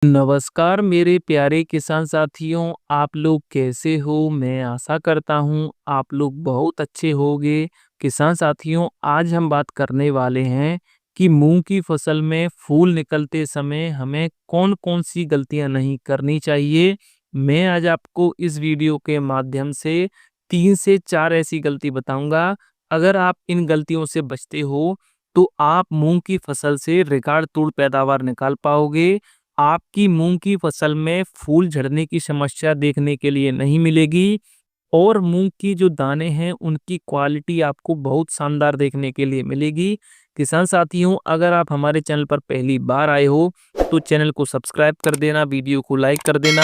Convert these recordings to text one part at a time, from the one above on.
नमस्कार मेरे प्यारे किसान साथियों, आप लोग कैसे हो? मैं आशा करता हूँ आप लोग बहुत अच्छे होंगे। किसान साथियों, आज हम बात करने वाले हैं कि मूंग की फसल में फूल निकलते समय हमें कौन-कौन सी गलतियां नहीं करनी चाहिए। मैं आज आपको इस वीडियो के माध्यम से 3 से 4 ऐसी गलती बताऊंगा। अगर आप इन गलतियों से बचते हो, तो आप मूंग की फसल से रिकॉर्ड तोड़ पैदावार निकाल पाओगे। आपकी मूंग की फसल में फूल झड़ने की समस्या देखने के लिए नहीं मिलेगी और मूंग की जो दाने हैं उनकी क्वालिटी आपको बहुत शानदार देखने के लिए मिलेगी। किसान साथियों, अगर आप हमारे चैनल पर पहली बार आए हो तो चैनल को सब्सक्राइब कर देना, वीडियो को लाइक कर देना,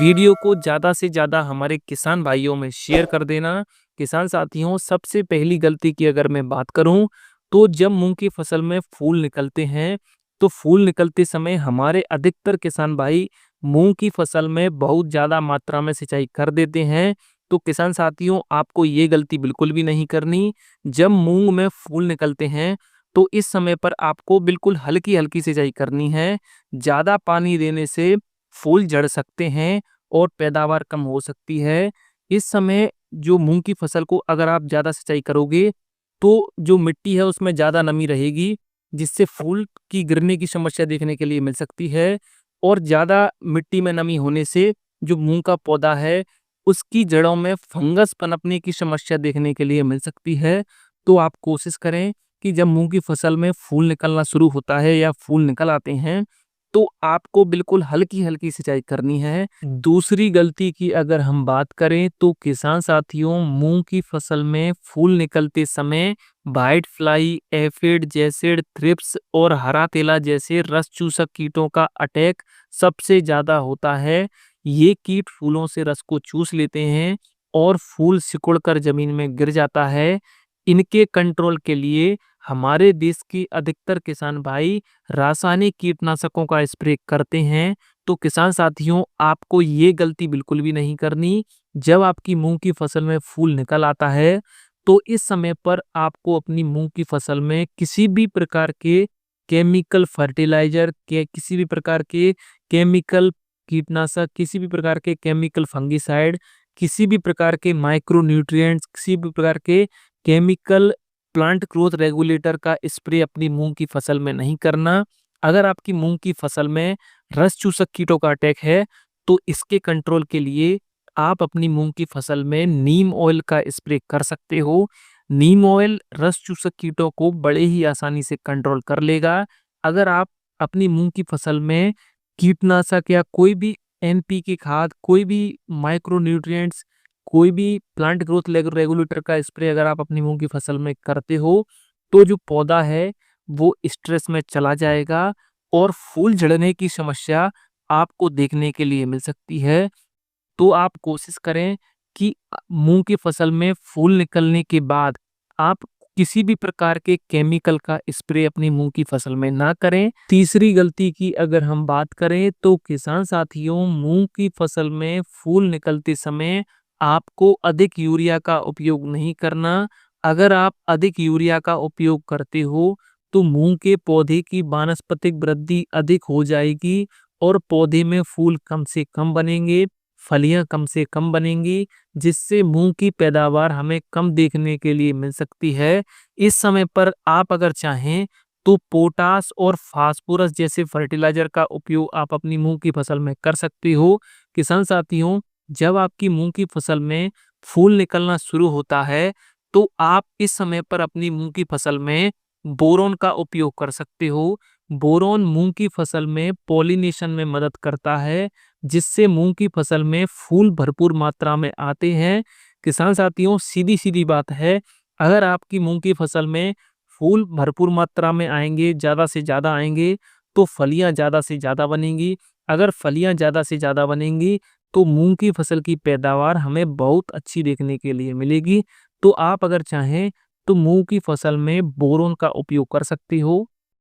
वीडियो को ज़्यादा से ज़्यादा हमारे किसान भाइयों में शेयर कर देना। किसान साथियों, सबसे पहली गलती की अगर मैं बात करूं तो जब मूंग की फसल में फूल निकलते हैं तो फूल निकलते समय हमारे अधिकतर किसान भाई मूंग की फसल में बहुत ज़्यादा मात्रा में सिंचाई कर देते हैं। तो किसान साथियों, आपको ये गलती बिल्कुल भी नहीं करनी। जब मूंग में फूल निकलते हैं तो इस समय पर आपको बिल्कुल हल्की-हल्की सिंचाई करनी है। ज़्यादा पानी देने से फूल झड़ सकते हैं और पैदावार कम हो सकती है। इस समय जो मूंग की फसल को अगर आप ज़्यादा सिंचाई करोगे तो जो मिट्टी है उसमें ज़्यादा नमी रहेगी, जिससे फूल की गिरने की समस्या देखने के लिए मिल सकती है। और ज़्यादा मिट्टी में नमी होने से जो मूंग का पौधा है उसकी जड़ों में फंगस पनपने की समस्या देखने के लिए मिल सकती है। तो आप कोशिश करें कि जब मूंग की फसल में फूल निकलना शुरू होता है या फूल निकल आते हैं तो आपको बिल्कुल हल्की-हल्की सिंचाई करनी है। दूसरी गलती की अगर हम बात करें तो किसान साथियों, मूंग की फसल में फूल निकलते समय white fly, aphid, jassid, thrips और हरा तेला जैसे रस चूसक कीटों का अटैक सबसे ज़्यादा होता है। ये कीट फूलों से रस को चूस लेते हैं और फूल सिकुड़कर जमीन में गिर जाता है। इनके कंट्रोल के लिए हमारे देश के अधिकतर किसान भाई रासायनिक कीटनाशकों का स्प्रे करते हैं। तो किसान साथियों, आपको ये गलती बिल्कुल भी नहीं करनी। जब आपकी मूंग की फसल में फूल निकल आता है तो इस समय पर आपको अपनी मूंग की फसल में किसी भी प्रकार के केमिकल फर्टिलाइजर के, किसी भी प्रकार के केमिकल कीटनाशक, किसी भी प्रकार के केमिकल फंगिसाइड, किसी भी प्रकार के माइक्रो न्यूट्रिएंट्स, किसी भी प्रकार के केमिकल प्लांट ग्रोथ रेगुलेटर का स्प्रे अपनी मूंग की फसल में नहीं करना। अगर आपकी मूंग की फसल में रस चूसक कीटों का अटैक है तो इसके कंट्रोल के लिए आप अपनी मूंग की फसल में नीम ऑयल का स्प्रे कर सकते हो। नीम ऑयल रस चूसक कीटों को बड़े ही आसानी से कंट्रोल कर लेगा। अगर आप अपनी मूंग की फसल में कीटनाशक या कोई भी एनपीके खाद, कोई भी माइक्रो न्यूट्रिएंट्स, कोई भी प्लांट ग्रोथ रेगुलेटर का स्प्रे अगर आप अपनी मूंग की फसल में करते हो तो जो पौधा है वो स्ट्रेस में चला जाएगा और फूल झड़ने की समस्या आपको देखने के लिए मिल सकती है। तो आप कोशिश करें कि मूंग की फसल में फूल निकलने के बाद आप किसी भी प्रकार के केमिकल का स्प्रे अपनी मूंग की फसल में ना करें। तीसरी गलती की अगर हम बात करें तो किसान साथियों, मूंग की फसल में फूल निकलते समय आपको अधिक यूरिया का उपयोग नहीं करना। अगर आप अधिक यूरिया का उपयोग करते हो तो मूंग के पौधे की वानस्पतिक वृद्धि अधिक हो जाएगी और पौधे में फूल कम से कम बनेंगे, फलियां कम से कम बनेंगी, जिससे मूंग की पैदावार हमें कम देखने के लिए मिल सकती है। इस समय पर आप अगर चाहें तो पोटास और फास्फोरस जैसे फर्टिलाइजर का उपयोग आप अपनी मूंग की फसल में कर सकते हो। किसान साथियों, जब आपकी मूंग की फसल में फूल निकलना शुरू होता है तो आप इस समय पर अपनी मूंग की फसल में बोरोन का उपयोग कर सकते हो। बोरोन मूंग की फसल में पॉलिनेशन में मदद करता है, जिससे मूंग की फसल में फूल भरपूर मात्रा में आते हैं। किसान साथियों, सीधी सीधी बात है, अगर आपकी मूंग की फसल में फूल भरपूर मात्रा में आएंगे, ज़्यादा से ज़्यादा आएंगे, तो फलियां ज़्यादा से ज़्यादा बनेंगी। अगर फलियां ज़्यादा से ज़्यादा बनेंगी तो मूंग की फसल की पैदावार हमें बहुत अच्छी देखने के लिए मिलेगी। तो आप अगर चाहें तो मूंग की फसल में बोरोन का उपयोग कर सकते हो।